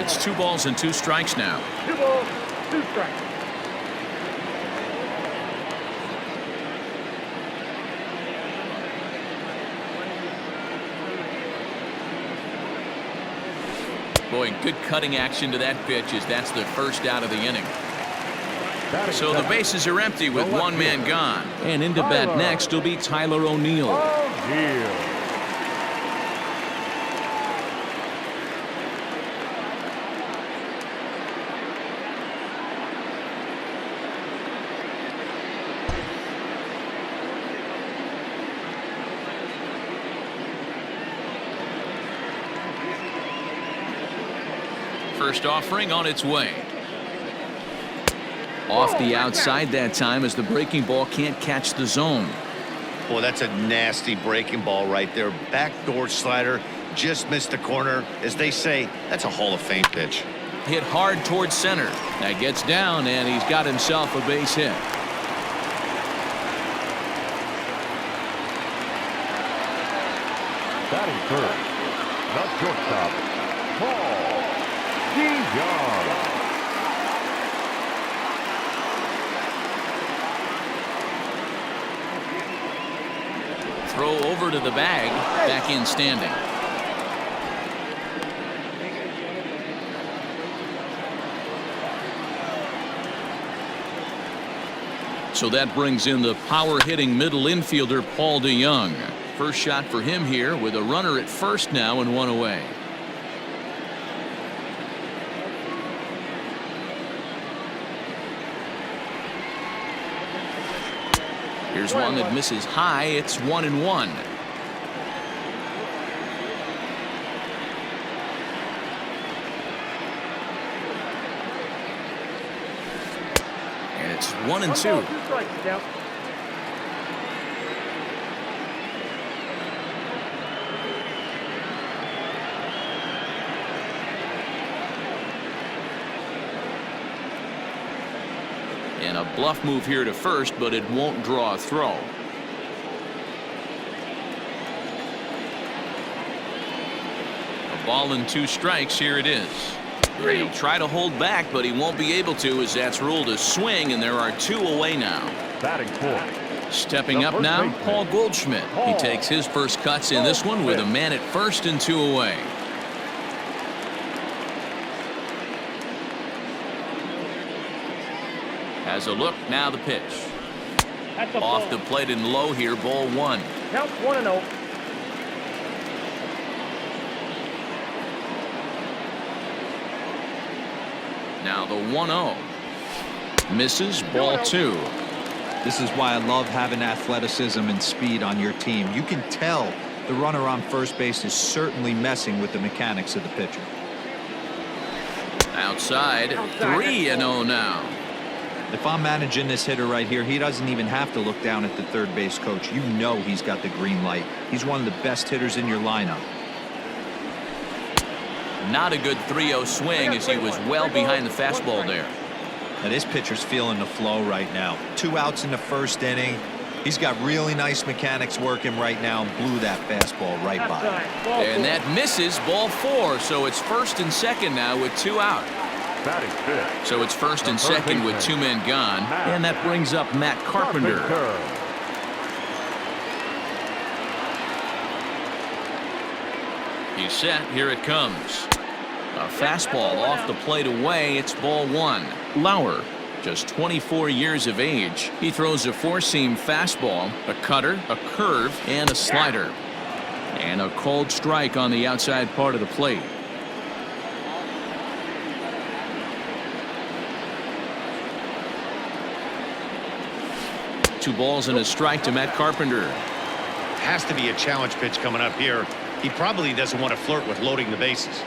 It's 2 balls and 2 strikes now. 2 balls, 2 strikes. Boy, good cutting action to that pitch as that's the first out of the inning. So the bases are empty with 1 man gone. And into bat next will be Tyler O'Neill. First offering on its way. Off the outside that time as the breaking ball can't catch the zone. Boy, that's a nasty breaking ball right there. Backdoor slider, just missed the corner. As they say, that's a Hall of Fame pitch. Hit hard towards center. That gets down, and he's got himself a base hit. Batting first, the shortstop, Paul Young. Throw over to the bag, back in standing. So that brings in the power-hitting middle infielder Paul DeYoung. First shot for him here with a runner at first now and 1 away. Here's one that misses high. It's 1-1. And it's 1-2. And a bluff move here to first, but it won't draw a throw. A ball and 2 strikes. Here it is. He'll try to hold back, but he won't be able to as that's ruled a swing, and there are 2 away now. Batting fourth. Stepping up now, Paul Goldschmidt. He takes his first cuts in this one with a man at first and 2 away. Has a look, now the pitch. Off the plate and low here, ball 1. Count 1-0. Now the 1-0. Misses, ball 2. This is why I love having athleticism and speed on your team. You can tell the runner on first base is certainly messing with the mechanics of the pitcher. Outside 3-0 now. If I'm managing this hitter right here, he doesn't even have to look down at the third base coach. You know he's got the green light. He's one of the best hitters in your lineup. Not a good 3-0 swing as he was well behind the fastball there. Now this pitcher's feeling the flow right now. 2 outs in the first inning. He's got really nice mechanics working right now and blew that fastball right by. And that misses, ball 4. So it's first and second now with 2 out. So it's first and second with 2 men gone, and that brings up Matt Carpenter. He's set. Here it comes. A fastball off the plate away. It's ball 1. Lauer, just 24 years of age. He throws a 4-seam fastball, a cutter, a curve, and a slider. And a cold strike on the outside part of the plate. Two balls and a strike to Matt Carpenter. Has to be a challenge pitch coming up here. He probably doesn't want to flirt with loading the bases.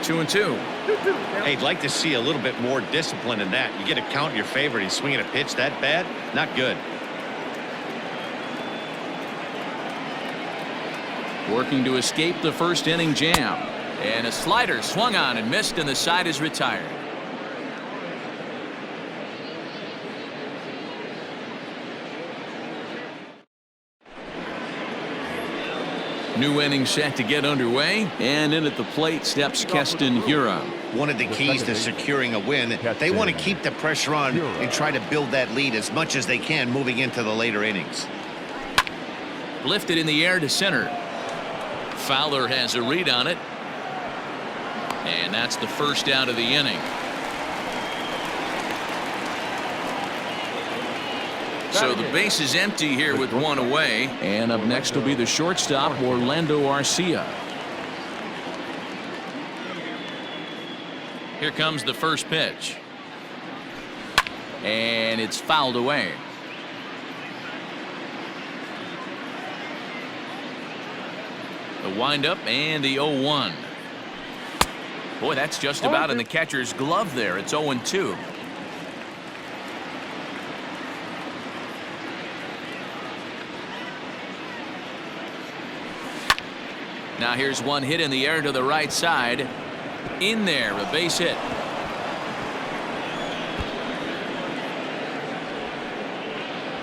2-2. Hey, I'd like to see a little bit more discipline in that. You get a count in your favor and he's swinging a pitch that bad. Not good. Working to escape the first inning jam. And a slider swung on and missed, and the side is retired. New inning set to get underway, and in at the plate steps Keston Hiura. One of the keys to securing a win, they want to keep the pressure on and try to build that lead as much as they can moving into the later innings. Lifted in the air to center. Fowler has a read on it. And that's the first out of the inning. So the base is empty here with one away. And up next will be the shortstop, Orlando Arcia. Here comes the first pitch. And it's fouled away. The windup and the 0-1. Boy, that's just about in the catcher's glove there. It's 0-2. Now here's one hit in the air to the right side. In there, a base hit.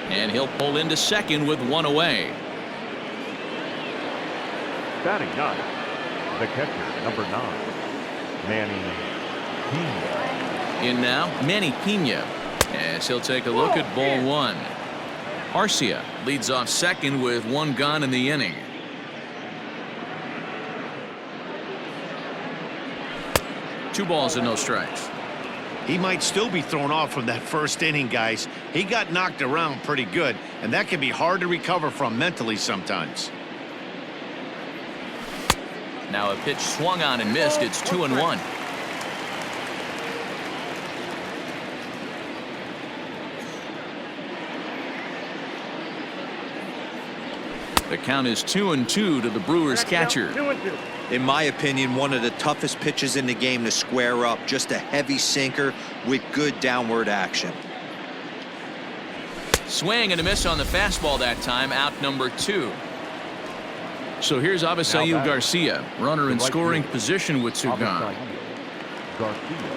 And he'll pull into second with one away. Batting ninth, the catcher, number 9, Manny Pena. In now, Manny Pena, as he'll take a look at ball one. Arcia leads off second with one gone in the inning. Two balls and no strikes. He might still be thrown off from that first inning, guys. He got knocked around pretty good, and that can be hard to recover from mentally sometimes. Now a pitch swung on and missed. It's 2-1. The count is 2-2 to the Brewers catcher. 2-2. In my opinion, one of the toughest pitches in the game to square up. Just a heavy sinker with good downward action. Swing and a miss on the fastball that time. Out number 2. So here's Avisail Garcia, runner in scoring position with two gone. Garcia.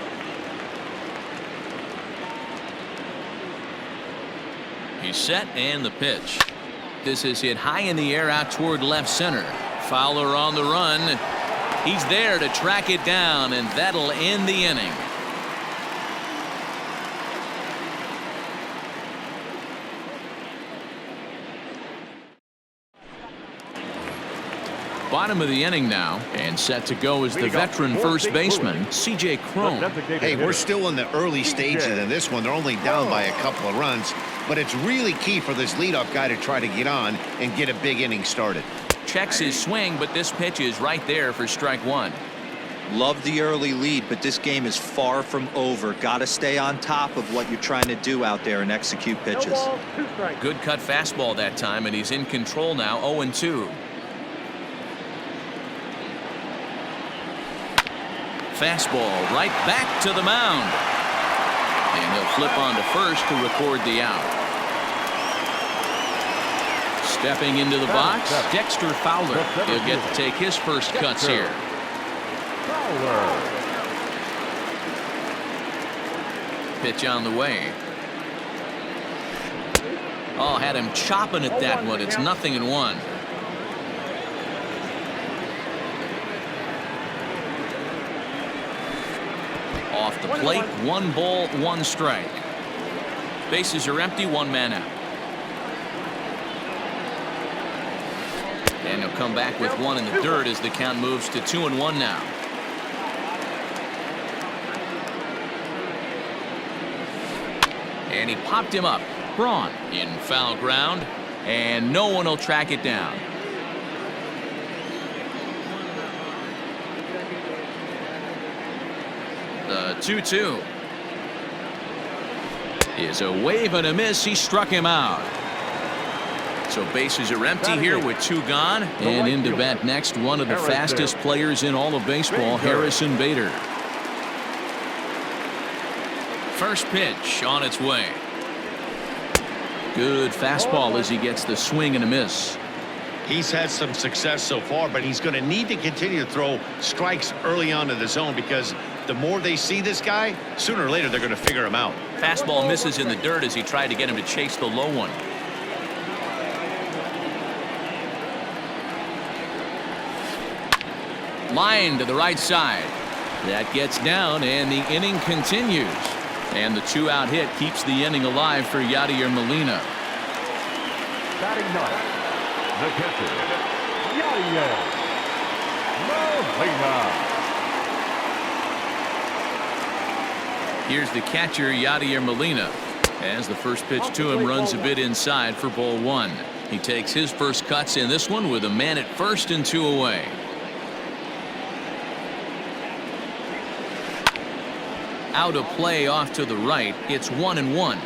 He's set and the pitch. This is hit high in the air out toward left center. Fowler on the run. He's there to track it down, and that'll end the inning. Bottom of the inning now, and set to go is the veteran first baseman, C.J. Cron. Hey, we're still in the early stages of this one. They're only down by a couple of runs, but it's really key for this leadoff guy to try to get on and get a big inning started. Checks his swing, but this pitch is right there for strike one. Love the early lead, but this game is far from over. Got to stay on top of what you're trying to do out there and execute pitches. No balls, 2 strikes. Good cut fastball that time, and he's in control now, 0-2. Fastball right back to the mound. And he'll flip on to first to record the out. Stepping into the box, Dexter Fowler. He'll get to take his first cuts here. Fowler. Pitch on the way. Oh, had him chopping at that one. It's 0-1. Off the plate, 1 ball, 1 strike. Bases are empty, 1 man out. And he'll come back with 1 in the dirt as the count moves to 2-1 now. And he popped him up. Braun in foul ground, and no one will track it down. The 2-2 is a wave and a miss. He struck him out. So bases are empty here with 2 gone. And into bat next, one of the fastest players in all of baseball, Harrison Bader. First pitch on its way. Good fastball as he gets the swing and a miss. He's had some success so far, but he's going to need to continue to throw strikes early on in the zone, because the more they see this guy, sooner or later they're going to figure him out. Fastball misses in the dirt as he tried to get him to chase the low one. Line to the right side. That gets down, and the inning continues. And the 2-out hit keeps the inning alive for Yadier Molina. Batting ninth, the catcher, Yadier Molina. Here's the catcher, Yadier Molina. As the first pitch to him runs a bit inside for ball 1. He takes his first cuts in this one with a man at first and 2 away. Out of play off to the right. It's 1-1.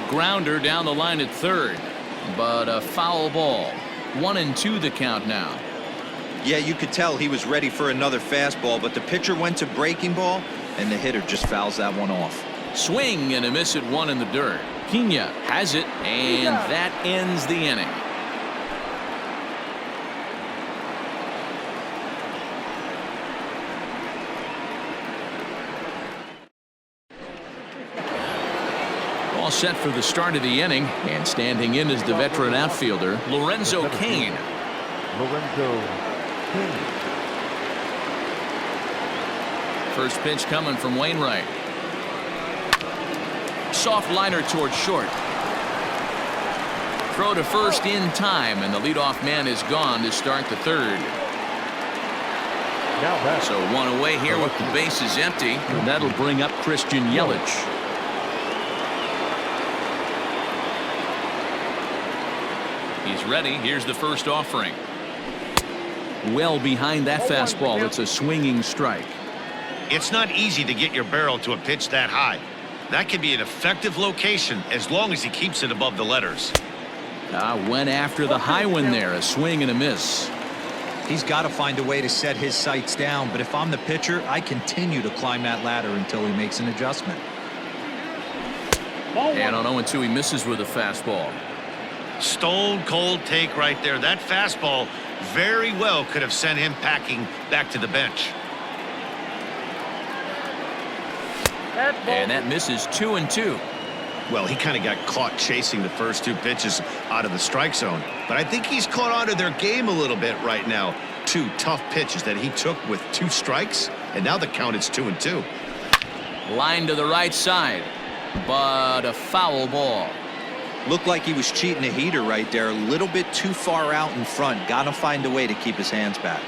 Grounder down the line at third, but a foul ball. 1-2 the count now. Yeah, you could tell he was ready for another fastball, but the pitcher went to breaking ball, and the hitter just fouls that one off. Swing and a miss at 1 in the dirt. Pena has it, and that ends the inning. All set for the start of the inning, and standing in is the veteran outfielder, Lorenzo Cain. First pitch coming from Wainwright. Soft liner towards short. Throw to first in time, and the leadoff man is gone to start the third. So 1 away here with the bases empty, and that'll bring up Christian Yelich. He's ready. Here's the first offering. Well behind that fastball. It's a swinging strike. It's not easy to get your barrel to a pitch that high. That can be an effective location as long as he keeps it above the letters. Went after the high one there. A swing and a miss. He's got to find a way to set his sights down, but if I'm the pitcher, I continue to climb that ladder until he makes an adjustment. And on 0-2, he misses with a fastball. Stone cold take right there. That fastball very well could have sent him packing back to the bench. And that misses 2-2. Well, he kind of got caught chasing the first 2 pitches out of the strike zone. But I think he's caught on to their game a little bit right now. 2 tough pitches that he took with 2 strikes, and now the count is 2-2. Line to the right side, but a foul ball. Looked like he was cheating a heater right there. A little bit too far out in front. Got to find a way to keep his hands back.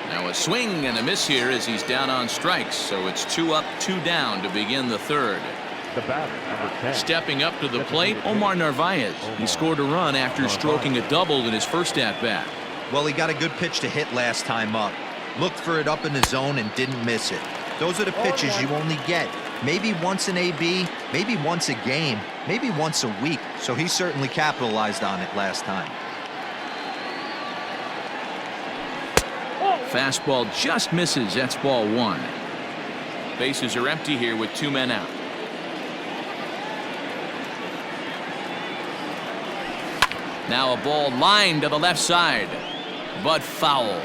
Now a swing and a miss here as he's down on strikes. So it's 2 up, 2 down to begin the third. The batter, number 10. Stepping up to the plate, Omar Narvaez. He scored a run after stroking a double in his first at-bat. Well, he got a good pitch to hit last time up. Looked for it up in the zone and didn't miss it. Those are the pitches you only get. Maybe once an AB, maybe once a game, maybe once a week. So he certainly capitalized on it last time. Fastball just misses. That's ball 1. Bases are empty here with 2 men out. Now a ball lined to the left side, but foul.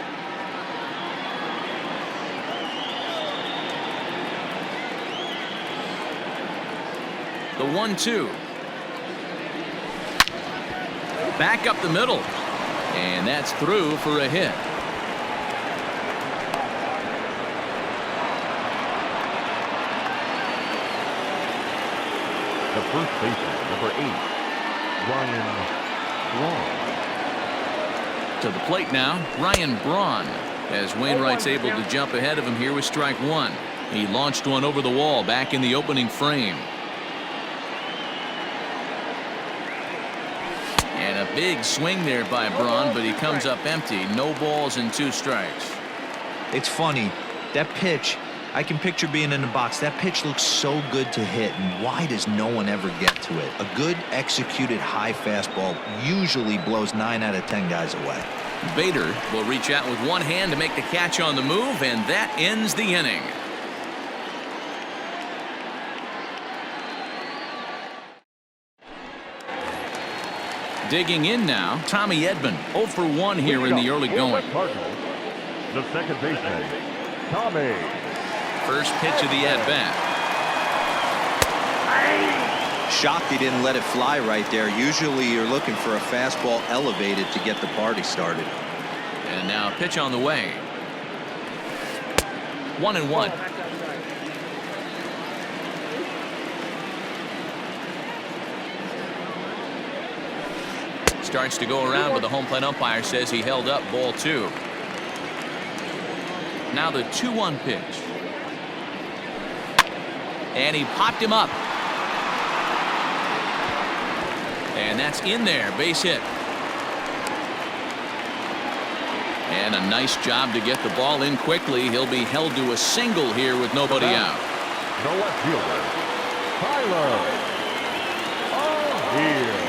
The 1-2. Back up the middle. And that's through for a hit. The first baseman, number 8, Ryan Braun. To the plate now, Ryan Braun, as Wainwright's able to jump ahead of him here with strike 1. He launched one over the wall back in the opening frame. And a big swing there by Braun, but he comes up empty. No balls and 2 strikes. It's funny. That pitch, I can picture being in the box. That pitch looks so good to hit, and why does no one ever get to it? A good executed high fastball usually blows 9 out of 10 guys away. Bader will reach out with one hand to make the catch on the move, and that ends the inning. Digging in now, Tommy Edman, 0 for 1 here in the early going. The second baseman, Tommy. First pitch of the at-bat. shocked he didn't let it fly right there. Usually you're looking for a fastball elevated to get the party started. And now pitch on the way. 1-1. Starts to go around, but the home plate umpire says he held up, ball 2. Now the 2-1 pitch. And he popped him up. And that's in there, base hit. And a nice job to get the ball in quickly. He'll be held to a single here with nobody out. The left fielder, Tyler O'Neill.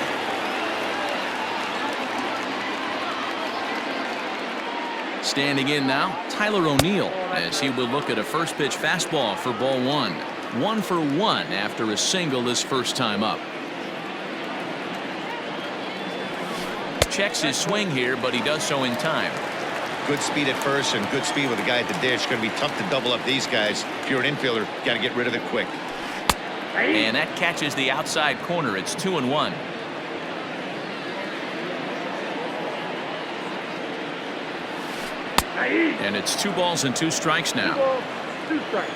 Standing in now, Tyler O'Neill, as he will look at a first pitch fastball for ball 1. 1 for 1 after a single his first time up. Checks his swing here, but he does so in time. Good speed at first and good speed with the guy at the dish. Going to be tough to double up these guys. If you're an infielder, got to get rid of it quick. And that catches the outside corner. It's 2-1. And it's 2 balls and 2 strikes now. 2 strikes.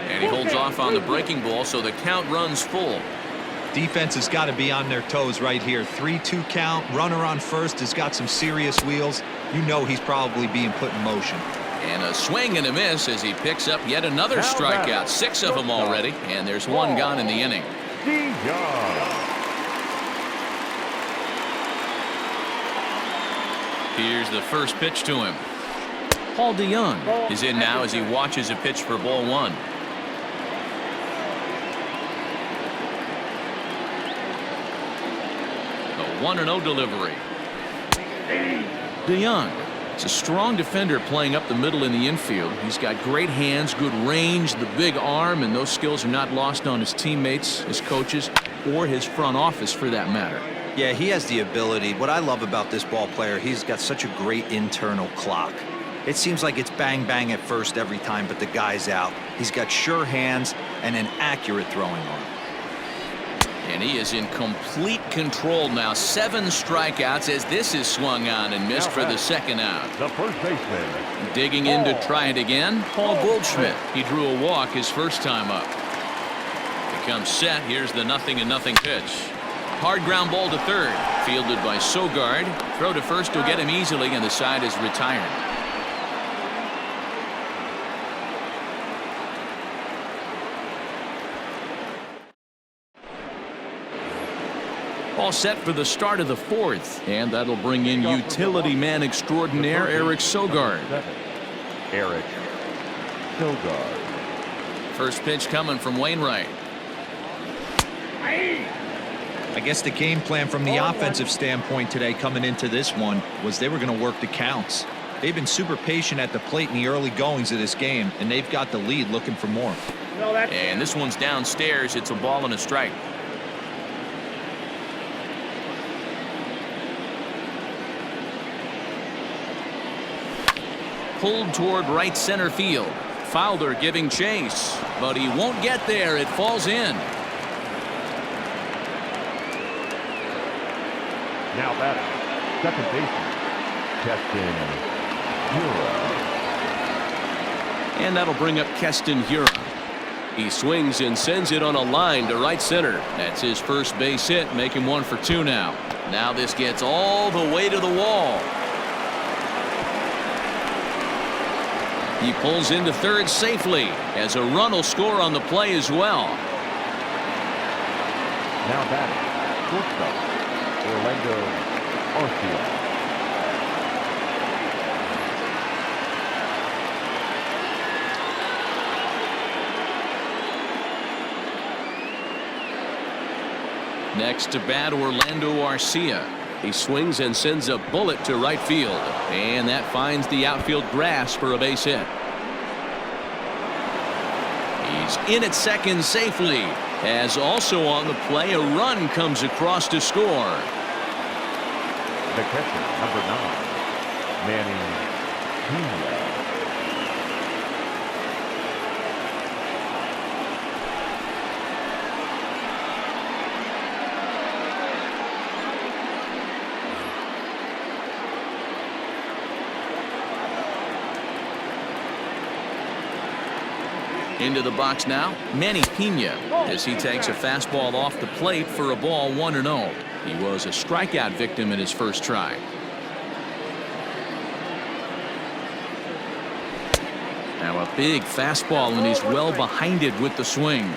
And he holds off on the breaking ball, so the count runs full. Defense has got to be on their toes right here. 3-2 count. Runner on first has got some serious wheels. You know he's probably being put in motion. And a swing and a miss as he picks up yet another strikeout. 6 of them already, and there's 1 gone in the inning. Here's the first pitch to him. Paul DeYoung is in now as he watches a pitch for ball 1. The 1-0 delivery. DeYoung is a strong defender playing up the middle in the infield. He's got great hands, good range, the big arm, and those skills are not lost on his teammates, his coaches, or his front office for that matter. Yeah, he has the ability. What I love about this ball player, he's got such a great internal clock. It seems like it's bang bang at first every time, but the guy's out. He's got sure hands and an accurate throwing arm. And he is in complete control now. 7 strikeouts as this is swung on and missed for the second out. The first baseman. Digging in to try it again, Paul Goldschmidt. He drew a walk his first time up. He comes set. Here's the 0-0 pitch. Hard ground ball to third. Fielded by Sogard. Throw to first will get him easily, and the side is retired. All set for the start of the 4th, and that'll bring in utility man extraordinaire Eric Sogard. Eric Sogard. First pitch coming from Wainwright. I guess the game plan from the offensive standpoint today coming into this one was they were going to work the counts. They've been super patient at the plate in the early goings of this game, and they've got the lead looking for more. And this one's downstairs. It's a ball and a strike. Pulled toward right center field. Fowler giving chase, but he won't get there. It falls in. Now batting, second baseman, Keston Hiura. And that'll bring up Keston Hiura. He swings and sends it on a line to right center. That's his first base hit, making 1 for 2 now. Now this gets all the way to the wall. He pulls into third safely as a run will score on the play as well. Now batting, shortstop, Orlando Arcia. Next to bat, Orlando Arcia. He swings and sends a bullet to right field, and that finds the outfield grass for a base hit. He's in at second safely, as also on the play a run comes across to score. The catcher, number 9, Manny Pena. Into the box now, Manny Pena, as he takes a fastball off the plate for a ball 1-0. He was a strikeout victim in his first try. Now a big fastball, and he's well behind it with the swing.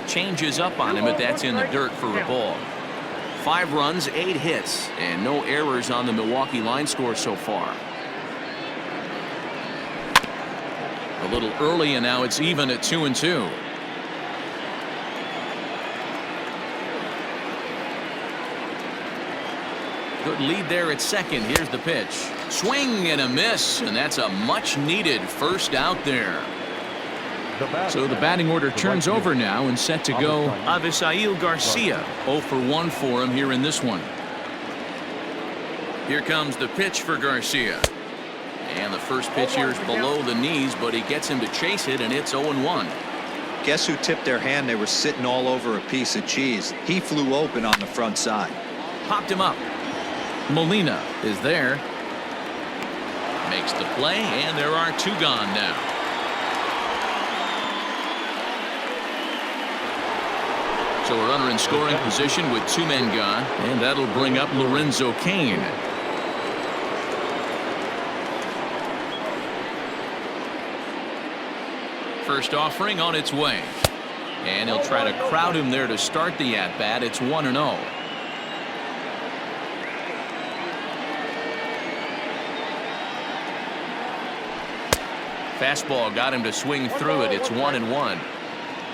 Changes up on him, but that's in the dirt for a ball. 5 runs, 8 hits, and no errors on the Milwaukee line score so far. A little early, and now it's even at 2-2. Good lead there at second. Here's the pitch. Swing and a miss, and that's a much-needed first out there. So the batting order turns over now, and set to go Avisail Garcia. 0 for 1 for him here in this one. Here comes the pitch for Garcia. And the first pitch here is below the knees, but he gets him to chase it, and it's 0-1. Guess who tipped their hand? They were sitting all over a piece of cheese. He flew open on the front side. Popped him up. Molina is there. Makes the play, and there are 2 gone now. So a runner in scoring position with 2 men gone, and that'll bring up Lorenzo Cain. First offering on its way, and he'll try to crowd him there to start the at-bat. It's 1-0. Fastball got him to swing through it. It's 1-1.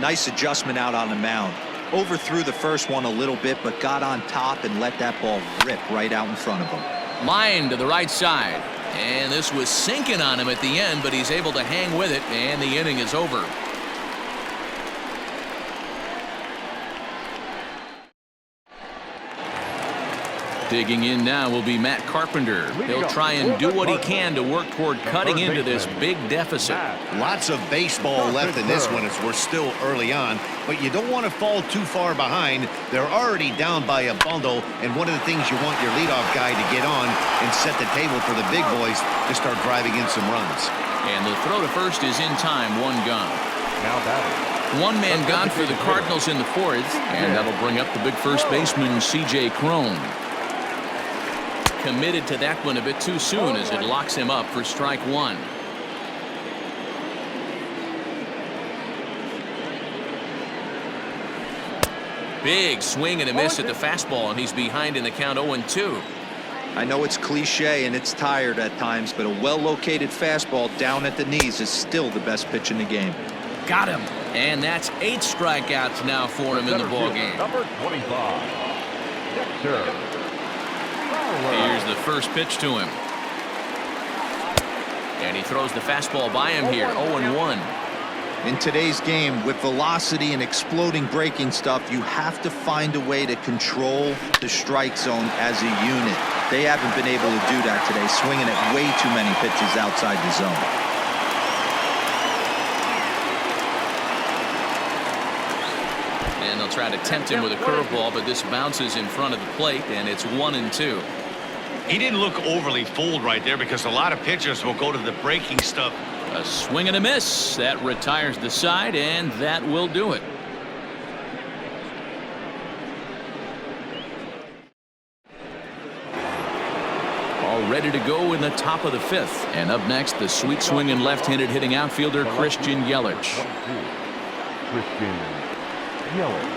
Nice adjustment out on the mound. Overthrew the first one a little bit, but got on top and let that ball rip right out in front of him. Line to the right side, and this was sinking on him at the end, but he's able to hang with it, and the inning is over. Digging in now will be Matt Carpenter. He'll try and do what he can to work toward cutting into this big deficit. Lots of baseball left in this one as we're still early on, but you don't want to fall too far behind. They're already down by a bundle, and one of the things you want your leadoff guy to get on and set the table for the big boys to start driving in some runs. And the throw to first is in time. 1 gone. Now batting. 1 man gone for the Cardinals in the 4th, and that'll bring up the big first baseman C.J. Cron. Committed to that one a bit too soon as it locks him up for strike 1. Big swing and a miss at the fastball, and he's behind in the count 0-2. I know it's cliche and it's tired at times, but a well-located fastball down at the knees is still the best pitch in the game. Got him, and that's 8 strikeouts now for him in the ballgame. Number 25. Dexter. Here's the first pitch to him. And he throws the fastball by him here. 0-1. In today's game, with velocity and exploding breaking stuff, you have to find a way to control the strike zone as a unit. They haven't been able to do that today, swinging at way too many pitches outside the zone. And they'll try to tempt him with a curveball, but this bounces in front of the plate, and it's 1-2. He didn't look overly fooled right there because a lot of pitchers will go to the breaking stuff. A swing and a miss. That retires the side, and that will do it. All ready to go in the top of the 5th. And up next, the sweet swinging left-handed hitting outfielder Christian Yelich. Christian Yelich.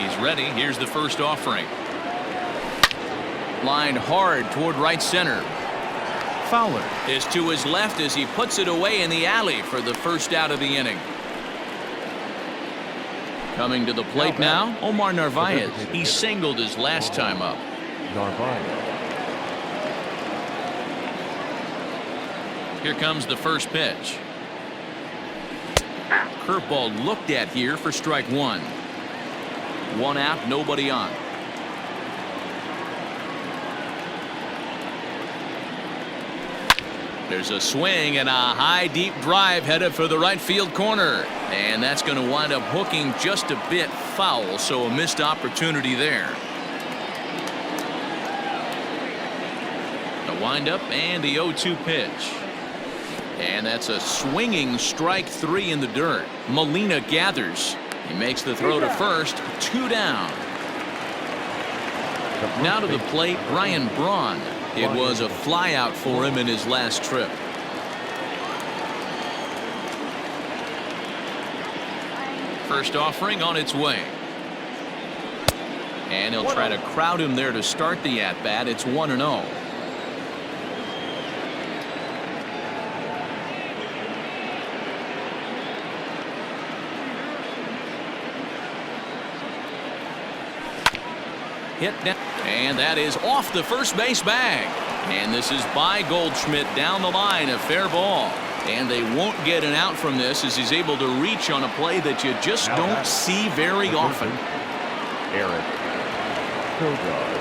He's ready. Here's the first offering. Lined hard toward right center. Fowler is to his left as he puts it away in the alley for the first out of the inning. Coming to the plate now, Omar Narvaez. He singled his last time up. Narvaez. Here comes the first pitch. Curveball looked at here for strike 1. 1 out, nobody on. There's a swing and a high deep drive headed for the right field corner, and that's going to wind up hooking just a bit foul, so a missed opportunity there. The windup and the 0-2 pitch. And that's a swinging strike 3 in the dirt. Molina gathers. He makes the throw to first. 2 down. Now to the plate, Brian Braun. It was a flyout for him in his last trip. First offering on its way. And he'll try to crowd him there to start the at-bat. It's 1-0. Hit down, and that is off the first base bag. And this is by Goldschmidt down the line, a fair ball. And they won't get an out from this as he's able to reach on a play that you just don't see very often. Eric Sogard.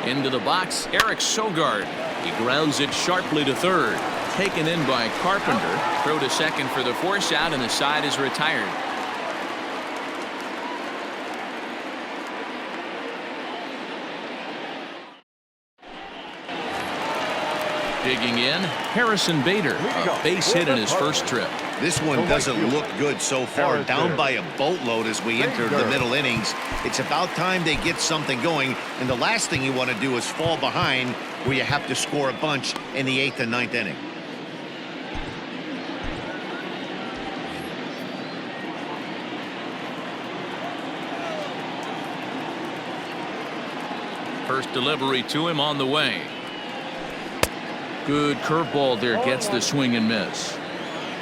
Into the box, Eric Sogard. He grounds it sharply to third. Taken in by Carpenter. Throw to second for the force out, and the side is retired. Digging in, Harrison Bader, a base hit in his first trip. This one doesn't look good so far. Down by a boatload as we enter the middle innings. It's about time they get something going, and the last thing you want to do is fall behind where you have to score a bunch in the 8th and 9th inning. First delivery to him on the way. Good curveball there, gets the swing and miss.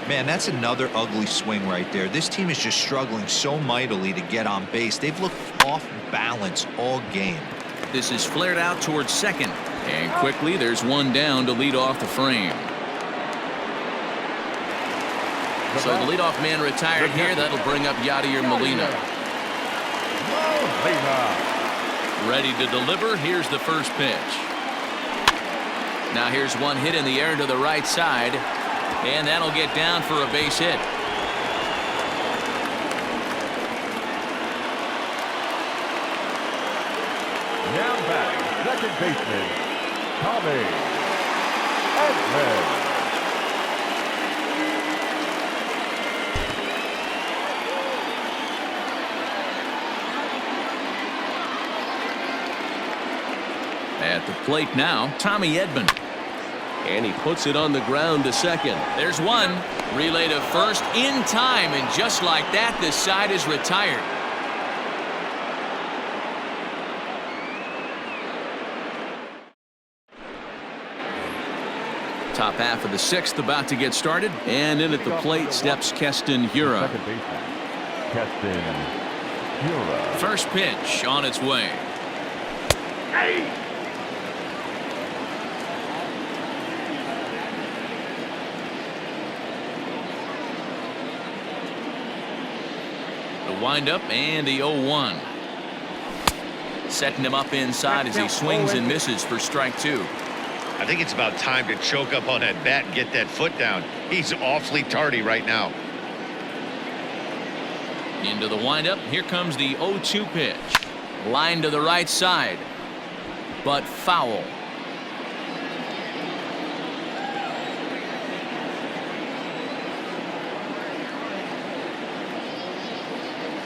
Man, that's another ugly swing right there. This team is just struggling so mightily to get on base. They've looked off balance all game. This is flared out towards second. And quickly there's one down to lead off the frame. So the leadoff man retired here. That'll bring up Yadier Molina. Ready to deliver. Here's the first pitch. Now here's one hit in the air to the right side, and that'll get down for a base hit. Now back, second baseman, Tommy Edman. At the plate now, Tommy Edman. And he puts it on the ground to second. There's one. Relay to first in time, and just like that, this side is retired. Top half of the 6th about to get started, and in at the plate steps Keston Hiura. Second baseman, Keston Hiura. First pitch on its way. The windup and the 0-1. Setting him up inside as he swings and misses for strike 2. I think it's about time to choke up on that bat and get that foot down. He's awfully tardy right now. Into the windup. Here comes the 0-2 pitch. Line to the right side, but foul.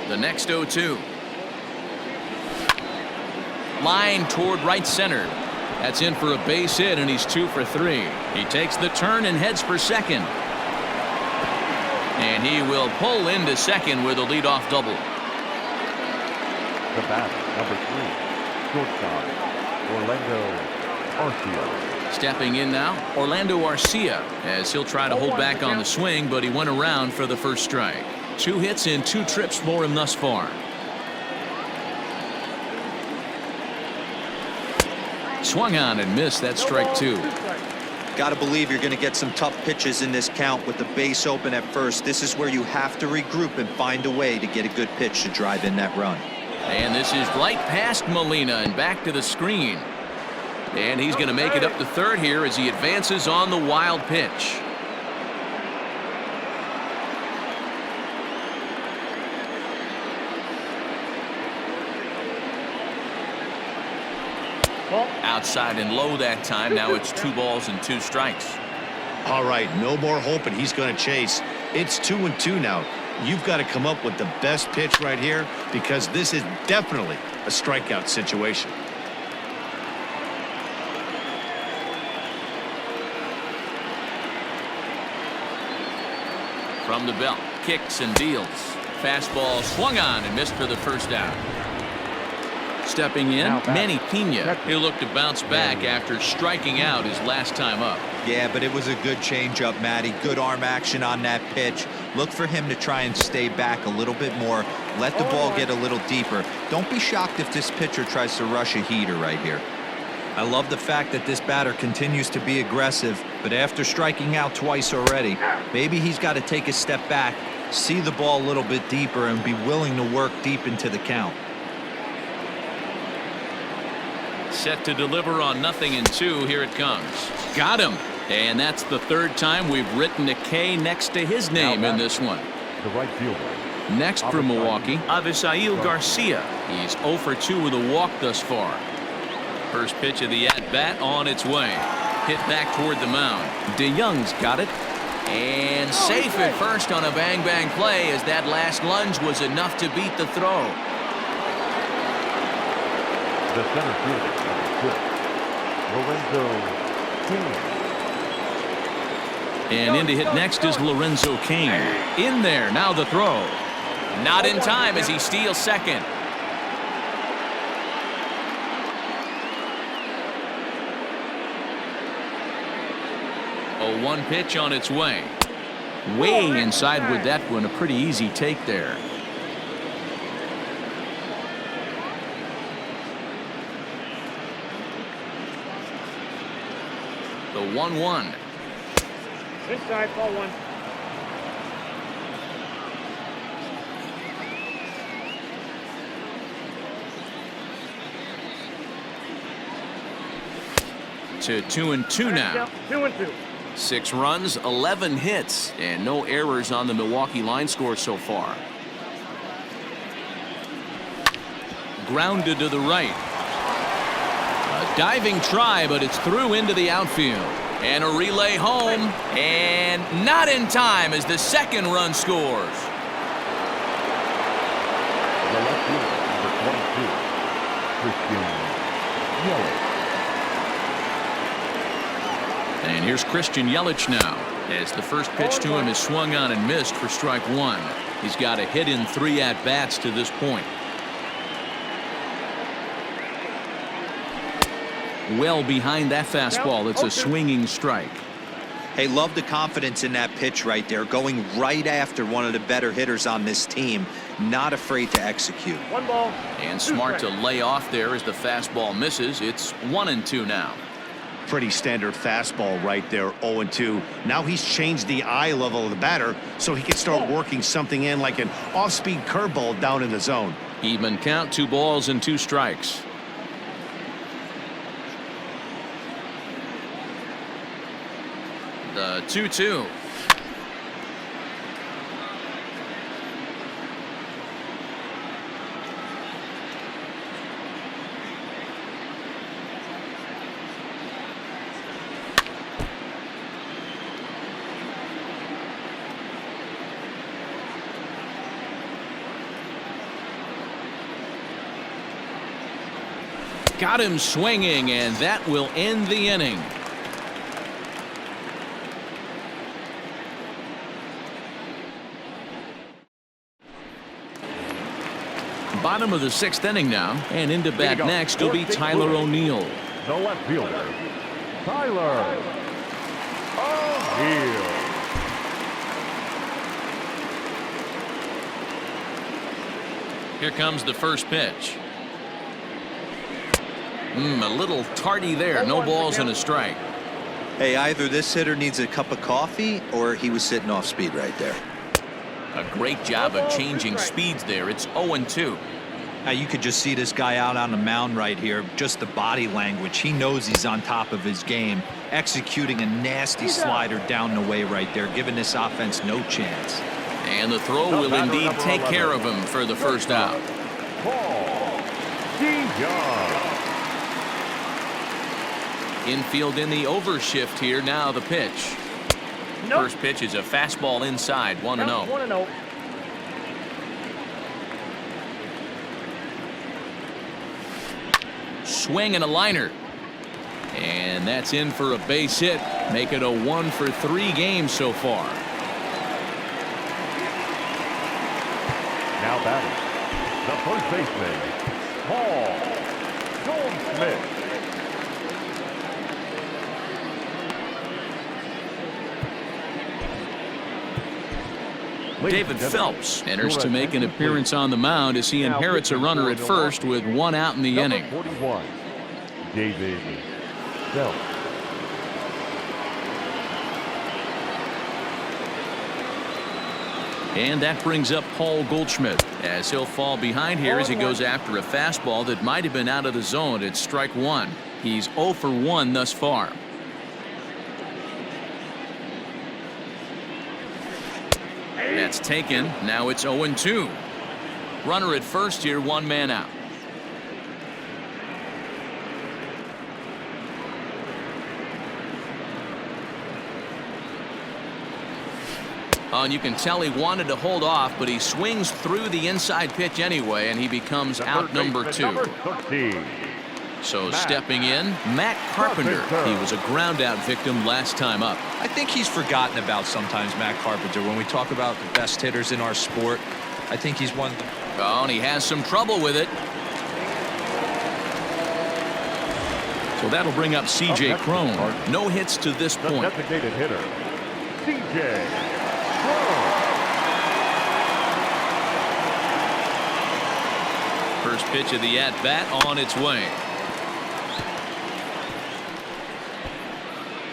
The next 0-2. Line toward right center. That's in for a base hit, and he's 2 for 3. He takes the turn and heads for second. And he will pull into second with a leadoff double. The batter, number 3, shortstop, Orlando Arcia. Stepping in now, Orlando Arcia, as he'll try to hold back on the swing, but he went around for the first strike. 2 hits in 2 trips for him thus far. Swung on and missed. That strike 2. Got to believe you're going to get some tough pitches in this count with the base open at first. This is where you have to regroup and find a way to get a good pitch to drive in that run. And this is right past Molina and back to the screen. And he's going to make it up to third here as he advances on the wild pitch. Ball. Outside and low that time. Now it's 2 balls and 2 strikes. All right, no more hoping he's going to chase. It's 2-2 now. You've got to come up with the best pitch right here because this is definitely a strikeout situation. From the belt, kicks and deals. Fastball swung on and missed for the first out. Stepping in, Manny Pena. He'll look to bounce back after striking out his last time up. Yeah, but it was a good changeup, Matty. Good arm action on that pitch. Look for him to try and stay back a little bit more. Let the ball get a little deeper. Don't be shocked if this pitcher tries to rush a heater right here. I love the fact that this batter continues to be aggressive, but after striking out twice already, maybe he's got to take a step back, see the ball a little bit deeper, and be willing to work deep into the count. Set to deliver on 0-2. Here it comes. Got him. And that's the 3rd time we've written a K next to his name in this one. The right fielder. Next for Milwaukee, Avisail Garcia. He's 0 for 2 with a walk thus far. First pitch of the at-bat on its way. Hit back toward the mound. DeYoung's got it. And safe at first on a bang-bang play as that last lunge was enough to beat the throw. The center fielder, number 6, Lorenzo King. And in to hit next is Lorenzo Cain. In there, now the throw. Not in time as he steals second. A 1 pitch on its way. Way inside with that one. A pretty easy take there. The 1-1. Inside, ball 1. To 2-2 now. 2-2. 6 runs, 11 hits, and no errors on the Milwaukee line score so far. Grounded to the right. A diving try, but it's through into the outfield. And a relay home, and not in time as the 2nd run scores. The left fielder, number 22, Christian Yelich. And here's Christian Yelich now, as the first pitch to him is swung on and missed for strike 1. He's got a hit in 3 at-bats to this point. Well behind that fastball. It's a swinging strike. Hey, love the confidence in that pitch right there, going right after one of the better hitters on this team, not afraid to execute. 1 ball. And smart to lay off there as the fastball misses. It's 1-2 now. Pretty standard fastball right there, 0-2. Now he's changed the eye level of the batter so he can start working something in like an off-speed curveball down in the zone. Even count, 2 balls and 2 strikes. The 2-2. Got him swinging, and that will end the inning. Bottom of the 6th inning now, and into bat next will be Tyler O'Neill. The left fielder, Tyler O'Neill. Here comes the first pitch. A little tardy there. No balls and a strike. Hey, either this hitter needs a cup of coffee or he was sitting off speed right there. A great job of changing speeds there. It's 0-2. Now you could just see this guy out on the mound right here. Just the body language. He knows he's on top of his game. Executing a nasty slider down the way right there, giving this offense no chance. And the throw will indeed take care of him for the first out. Paul DeYoung. Infield in the overshift here. Now the pitch. Nope. First pitch is a fastball inside, 1-0. 1-0. Swing and a liner. And that's in for a base hit. Make it a 1-for-3 game so far. Now batting, the first baseman, Paul Goldschmidt. David Phelps enters to make an appearance on the mound as he inherits a runner at first with one out in the inning. 41, David Phelps. And that brings up Paul Goldschmidt as he'll fall behind here as he goes after a fastball that might have been out of the zone at strike one. He's 0 for 1 thus far. That's taken. Now it's 0-2. Runner at first here, 1 man out. And you can tell he wanted to hold off, but he swings through the inside pitch anyway, and he becomes out number 2. So stepping in, Matt Carpenter. He was a ground out victim last time up. I think he's forgotten about sometimes, Matt Carpenter. When we talk about the best hitters in our sport, I think he's one. Oh, and he has some trouble with it. So that'll bring up C.J. Cron. No hits to this point. Designated hitter, C.J. First pitch of the at-bat on its way.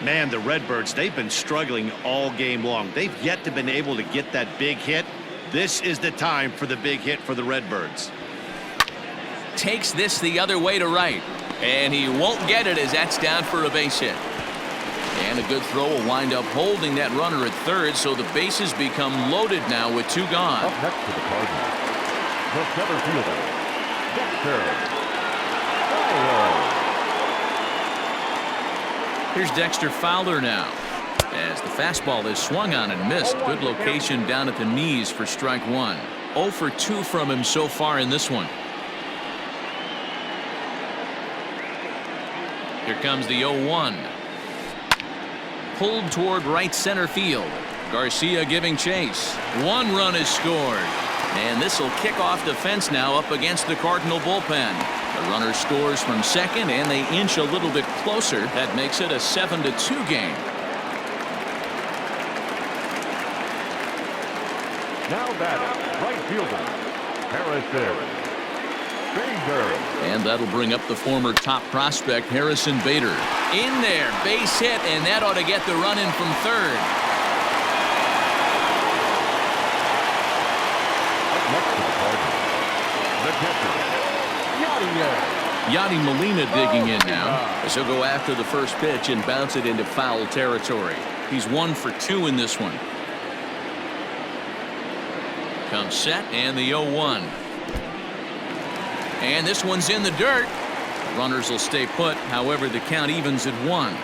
Man, the Redbirds, they've been struggling all game long. They've yet to been able to get that big hit. This is the time for the big hit for the Redbirds. Takes this the other way to right. And he won't get it as that's down for a base hit. And a good throw will wind up holding that runner at third, so the bases become loaded now with 2 gone. Up next to the Cardinals, the center fielder, Dexter Fowler. Here's Dexter Fowler now as the fastball is swung on and missed. Good location down at the knees for strike 1. 0 for 2 from him so far in this one. Here comes the 0-1. Pulled toward right center field. Garcia giving chase. 1 run is scored. And this will kick off the fence now up against the Cardinal bullpen. The runner scores from second, and they inch a little bit closer. That makes it a 7-2 game. Now batting, right fielder, Harrison Bader. And that'll bring up the former top prospect, Harrison Bader. In there, base hit, and that ought to get the run in from third. Up next to the Cardinals, the catcher, Yadi Molina digging in now as he'll go after the first pitch and bounce it into foul territory. He's 1 for 2 in this one. Comes set and the 0-1. And this one's in the dirt. Runners will stay put. However, the count evens at 1.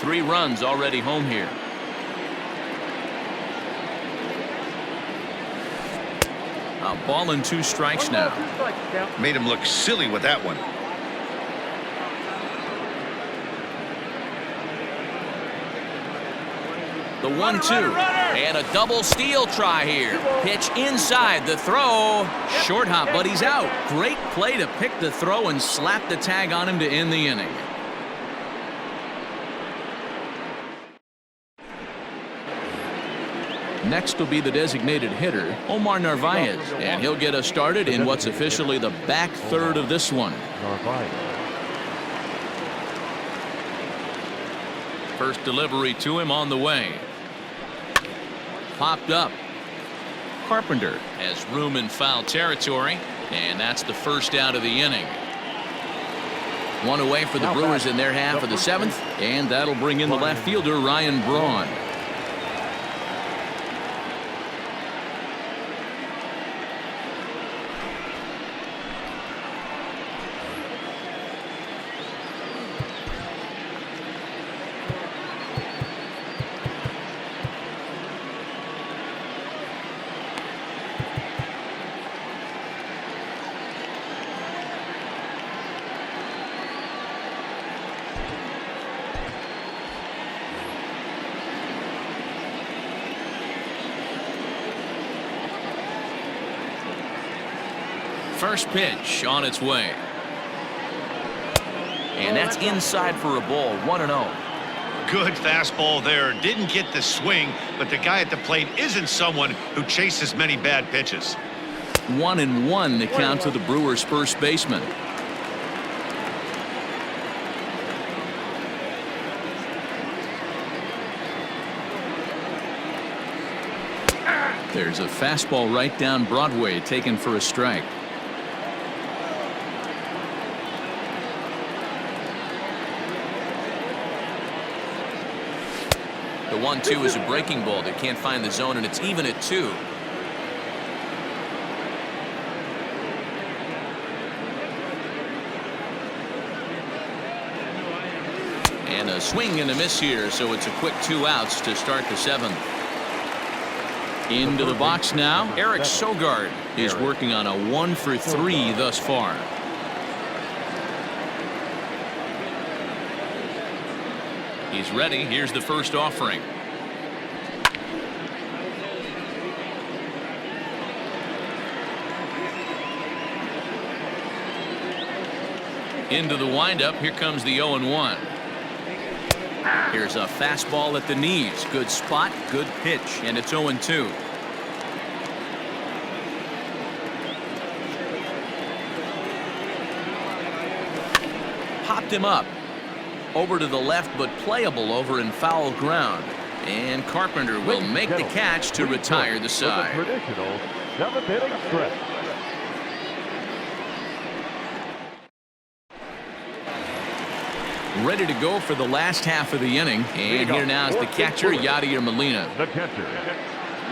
3 runs already home here. A ball and 2 strikes now. Made him look silly with that one. The 1-2 and a double steal try here. Pitch inside, the throw. Short hop, but he's out. Great play to pick the throw and slap the tag on him to end the inning. Next will be the designated hitter, Omar Narvaez, and he'll get us started in what's officially the back third of this one. First delivery to him on the way. Popped up. Carpenter has room in foul territory, and that's the first out of the inning. 1 away for the Brewers in their half of the 7th, and that'll bring in the left fielder, Ryan Braun. First pitch on its way. And that's inside for a ball, 1-0. Good fastball there. Didn't get the swing, but the guy at the plate isn't someone who chases many bad pitches. 1-1 the count to the Brewers' first baseman. There's a fastball right down Broadway, taken for a strike. The 1-2 is a breaking ball that can't find the zone, and it's even at 2. And a swing and a miss here, so it's a quick 2 outs to start the 7th. Into the box now, Eric Sogard is working on a 1-for-3 thus far. He's ready. Here's the first offering. Into the windup. Here comes the 0-1. Here's a fastball at the knees. Good spot, good pitch, and it's 0-2. Popped him up. Over to the left, but playable over in foul ground. And Carpenter will make the catch to retire the side. Traditional 7th inning stretch. Ready to go for the last half of the inning. And here now is the catcher, Yadier Molina. The catcher,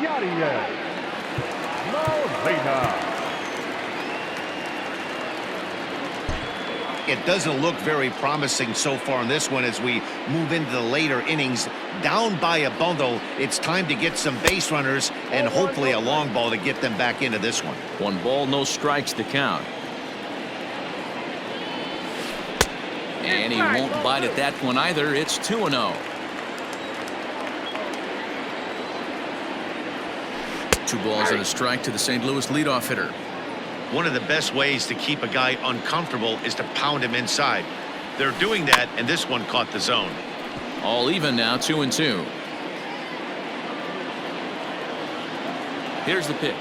Yadier Molina. It doesn't look very promising so far in this one as we move into the later innings. Down by a bundle, it's time to get some base runners and hopefully a long ball to get them back into this one. 1 ball, no strikes to count. And he won't bite at that one either. It's 2-0. 2 balls and a strike to the St. Louis leadoff hitter. One of the best ways to keep a guy uncomfortable is to pound him inside. They're doing that, and this one caught the zone. All even now, 2-2. Here's the pitch.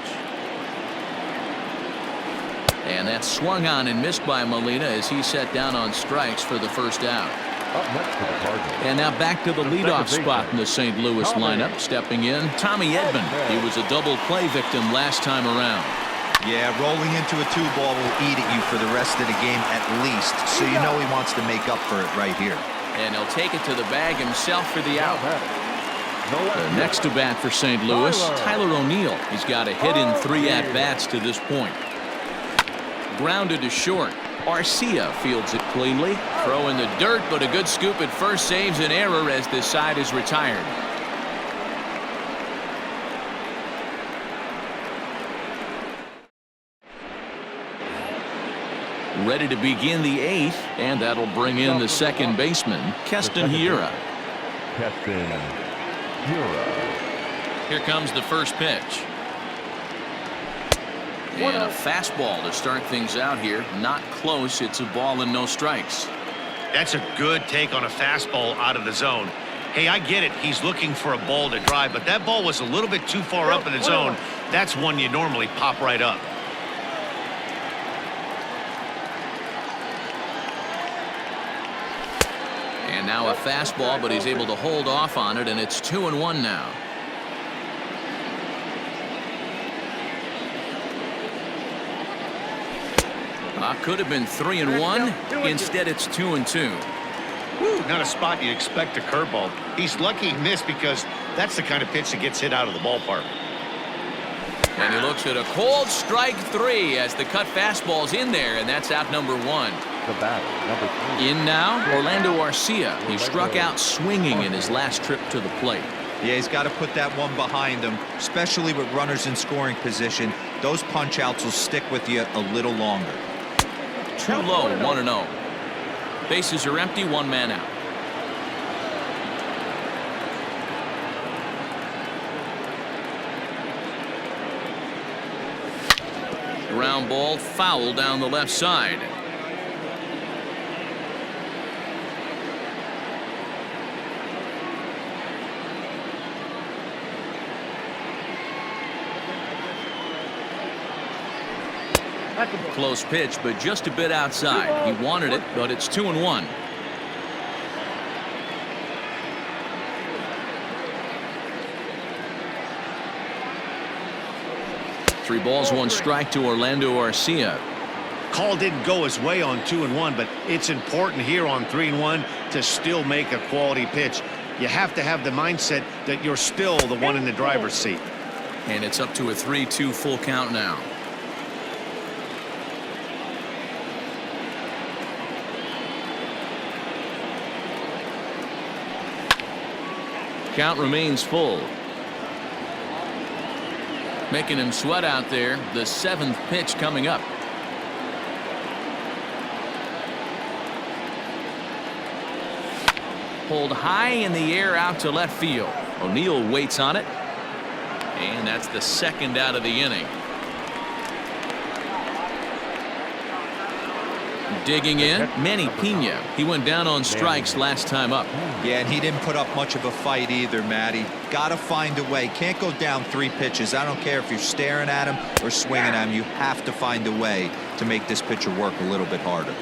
And that's swung on and missed by Molina as he set down on strikes for the first out. Up next to the Cardinals. And now back to the leadoff spot in the St. Louis lineup. Stepping in, Tommy Edman. He was a double play victim last time around. Yeah, rolling into a 2-ball will eat at you for the rest of the game at least, so you know he wants to make up for it right here. And he'll take it to the bag himself for the out. The next to bat for St. Louis, Tyler O'Neill. He's got a hit in 3 at-bats to this point. Grounded to short. Arcia fields it cleanly. Throw in the dirt, but a good scoop at first saves an error as this side is retired. Ready to begin the 8th, and that'll bring in the second baseman, Keston Hiura. Keston Hiura. Here comes the first pitch. And a fastball to start things out here. Not close. It's a ball and no strikes. That's a good take on a fastball out of the zone. Hey, I get it. He's looking for a ball to drive, but that ball was a little bit too far up in the zone. That's one you normally pop right up. And now a fastball, but he's able to hold off on it, and it's 2-1 now. Could have been 3-1. Instead, it's 2-2. Woo, not a spot you expect a curveball. He's lucky he missed because that's the kind of pitch that gets hit out of the ballpark. And he looks at a cold strike 3 as the cut fastball's in there, and that's out number 1. The batter, number 3. In now, Orlando Arcia. He struck out swinging in his last trip to the plate. Yeah, he's got to put that one behind him, especially with runners in scoring position. Those punch-outs will stick with you a little longer. Too low, 1-0. Bases are empty, 1 man out. ground ball foul down the left side. Close pitch, but just a bit outside. He wanted it, but it's 2-1. Three balls, one strike to Orlando Arcia. Call didn't go his way on 2-1, but it's important here on 3-1 to still make a quality pitch. You have to have the mindset that you're still the one in the driver's seat. And it's up to a 3-2 full count now. Count remains full. Making him sweat out there. The 7th pitch coming up. Pulled high in the air out to left field. O'Neill waits on it. And that's the 2nd out of the inning. Digging in, Manny Pena. He went down on strikes last time up. Yeah, and he didn't put up much of a fight either, Matty. Got to find a way. Can't go down 3 pitches. I don't care if you're staring at him or swinging at him. You have to find a way to make this pitcher work a little bit harder.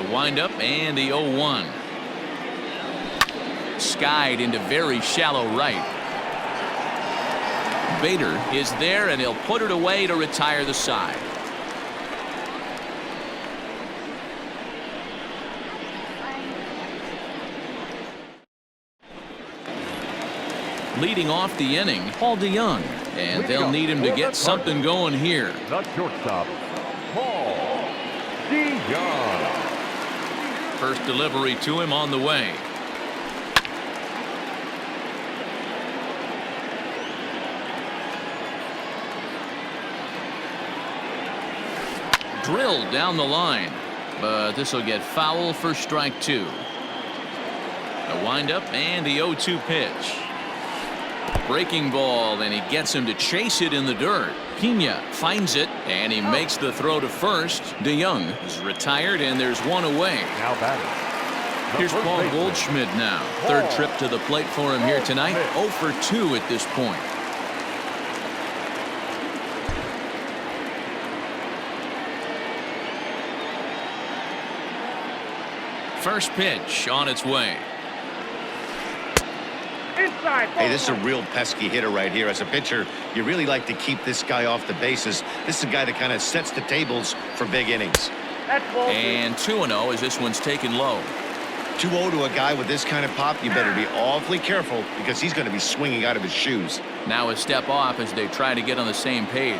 The windup and the 0-1. Skied into very shallow right. Bader is there, and he'll put it away to retire the side. Leading off the inning, Paul DeYoung, and they'll need him to get something going here. The shortstop, Paul DeYoung. First delivery to him on the way. Drilled down the line, but this will get foul for strike 2. A windup and the 0-2 pitch. Breaking ball, and he gets him to chase it in the dirt. Pena finds it, and he makes the throw to first. DeYoung is retired, and there's one away. Now batting. Here's Paul Goldschmidt now. Third trip to the plate for him here tonight. 0 for 2 at this point. First pitch on its way. Hey, this is a real pesky hitter right here. As a pitcher, you really like to keep this guy off the bases. This is a guy that kind of sets the tables for big innings. And 2-0 as this one's taken low. 2-0 to a guy with this kind of pop, you better be awfully careful because he's going to be swinging out of his shoes. Now a step off as they try to get on the same page.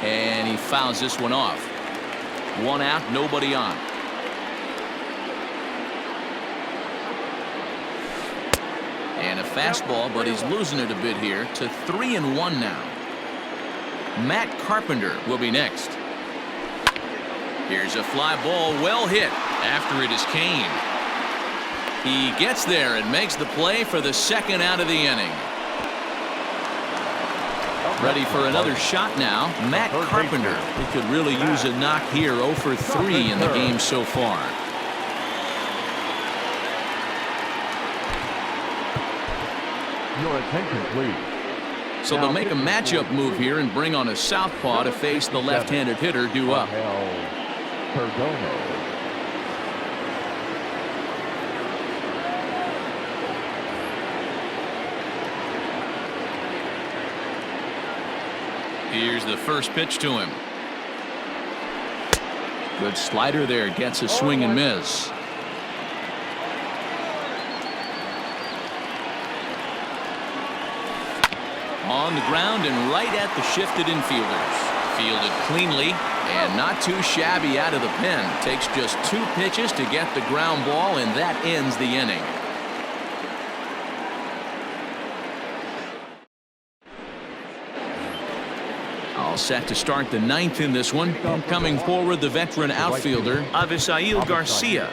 And he fouls this one off. 1 out, nobody on. And a fastball, but he's losing it a bit here to 3-1 now. Matt Carpenter will be next. Here's a fly ball, well hit. After it is Kane. He gets there and makes the play for the 2nd out of the inning. Ready for another shot now, Matt Carpenter. He could really use a knock here. 0 for 3 in the game so far. Your attention, please. So they'll make a matchup move here and bring on a southpaw to face the left-handed hitter due up. Here's the first pitch to him. Good slider there, gets a swing and miss. On the ground and right at the shifted infielders. Fielded cleanly and not too shabby out of the pen. Takes just 2 pitches to get the ground ball, and that ends the inning. All set to start the 9th in this one. And coming forward, the veteran outfielder, Avisail Garcia.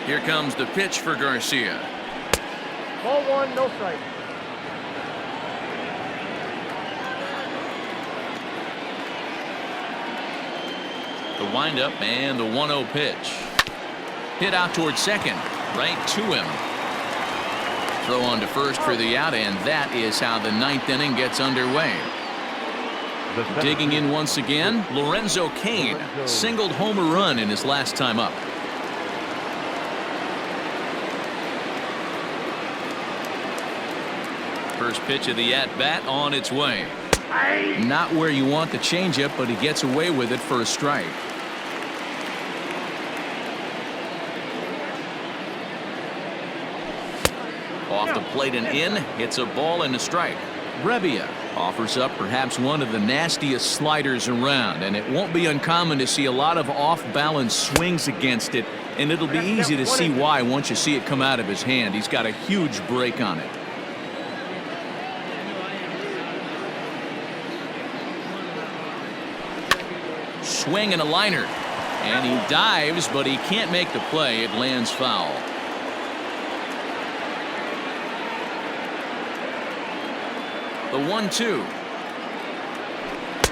Here comes the pitch for Garcia. Ball one, no strike. The windup and the 1-0 pitch. Hit out towards second, right to him. Throw on to first for the out, and that is how the 9th inning gets underway. Digging in once again, Lorenzo Cain singled home a run in his last time up. First pitch of the at-bat on its way. Not where you want the changeup, but he gets away with it for a strike. Off the plate and in, hits a ball and a strike. Brebbia offers up perhaps one of the nastiest sliders around, and it won't be uncommon to see a lot of off-balance swings against it, and it'll be easy to see why once you see it come out of his hand. He's got a huge break on it. Swing and a liner, and he dives, but he can't make the play. It lands foul. The 1-2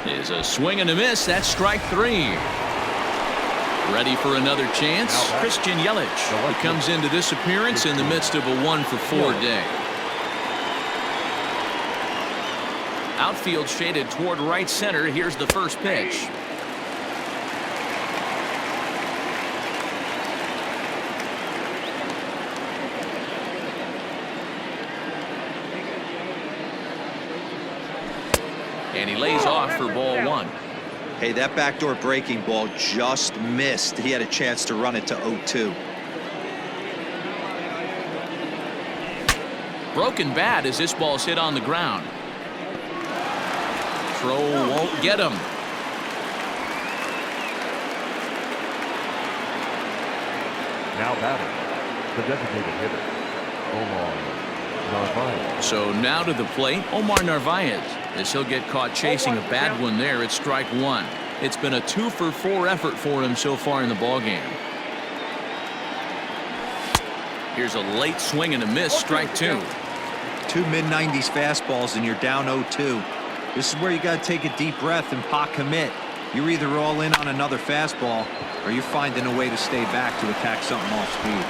is a swing and a miss. That's strike 3. Ready for another chance. Christian Yelich. He comes into this appearance in the midst of a 1-for-4 day. Outfield shaded toward right center. Here's the first pitch. And he lays off for ball 1. Hey, that backdoor breaking ball just missed. He had a chance to run it to 0-2. Broken bat as this ball's hit on the ground. Throw won't get him. Now batting, the designated hitter, Omar Narvaez. So now to the plate, Omar Narvaez. As he'll get caught chasing a bad one there, it's strike 1. It's been a 2-for-4 effort for him so far in the ballgame. Here's a late swing and a miss, strike 2. 2 mid-90s fastballs and you're down 0-2. This is where you got to take a deep breath and pot commit. You're either all in on another fastball or you're finding a way to stay back to attack something off speed.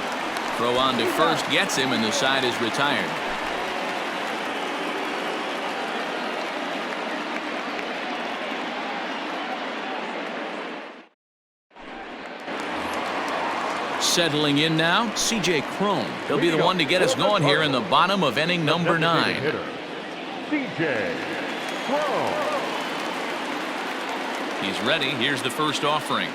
Throw on to first gets him, and the side is retired. Settling in now, C.J. Cron. He'll be the one to get us going here in the bottom of inning number 9. C.J. Cron. He's ready. Here's the first offering.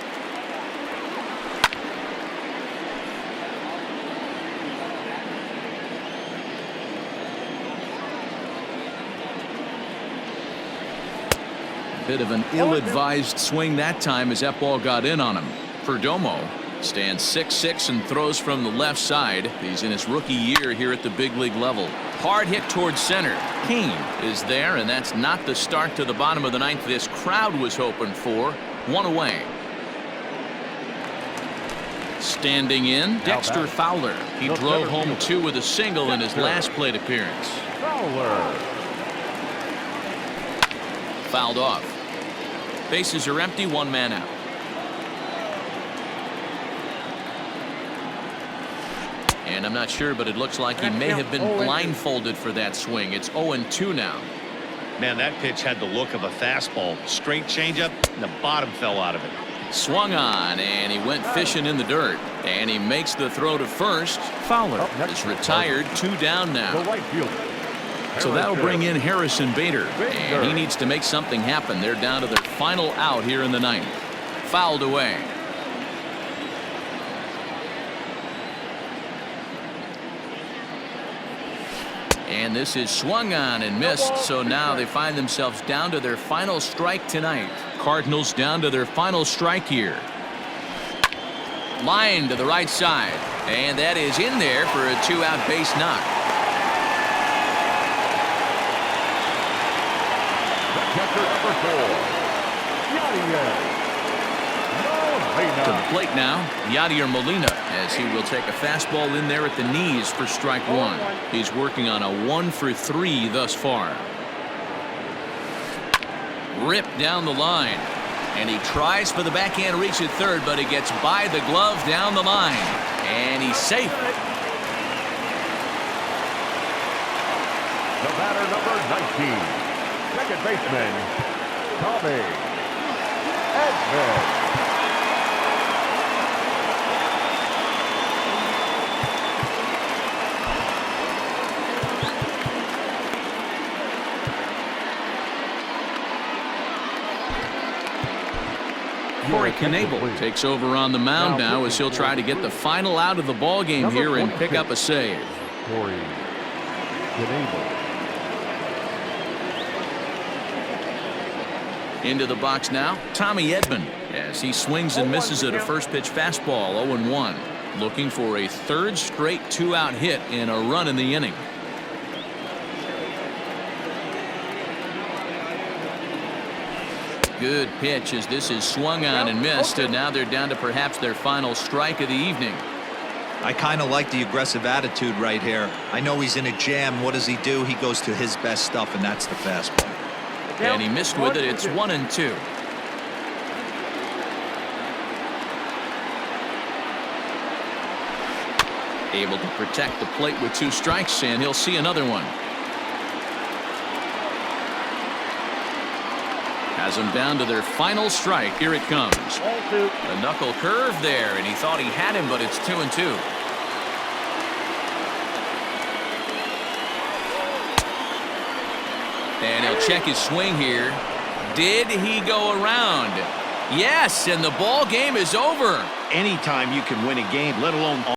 Bit of an ill-advised swing that time as that ball got in on him. Perdomo stands 6'6" and throws from the left side. He's in his rookie year here at the big league level. Hard hit towards center. Cain is there, and that's not the start to the bottom of the 9th this crowd was hoping for. 1 away. Standing in, Dexter Fowler. He drove home 2 with a single in his last plate appearance. Fowler. Fouled off. Bases are empty, 1 man out. And I'm not sure, but it looks like he may have been blindfolded for that swing. It's 0-2 now. Man, that pitch had the look of a fastball. Straight changeup, and the bottom fell out of it. Swung on, and he went fishing in the dirt. And he makes the throw to first. Fowler is retired, 2 down The now. right fielder. So that'll bring in Harrison Bader. And he needs to make something happen. They're down to their final out here in the 9th. Fouled away. And this is swung on and missed, so now they find themselves down to their final strike tonight. Cardinals down to their final strike here. Line to the right side, and that is in there for a 2-out base knock. Catcher number 4, Yadier To the plate now, Yadier Molina, as he will take a fastball in there at the knees for strike one. He's working on a 1-for-3 thus far. Ripped down the line. And he tries for the backhand reach at third, but it gets by the glove down the line. And he's safe. The batter, number 19, second baseman, Tommy Edman. Corey Knebel takes over on the mound now as he'll try to get the final out of the ball game here and pick up a save. Corey Knebel. Into the box now, Tommy Edman, as he swings and misses at a first pitch fastball, 0-1. Looking for a third straight 2-out hit and a run in the inning. Good pitch as this is swung on and missed, and now they're down to perhaps their final strike of the evening. I kind of like the aggressive attitude right here. I know he's in a jam. What does he do? He goes to his best stuff, and that's the fastball. And he missed with it. It's 1-2. Able to protect the plate with 2 strikes, and he'll see another one. Has them down to their final strike. Here it comes. A knuckle curve there, and he thought he had him, but it's 2-2. And he'll check his swing here. Did he go around? Yes, and the ball game is over. Anytime you can win a game, let alone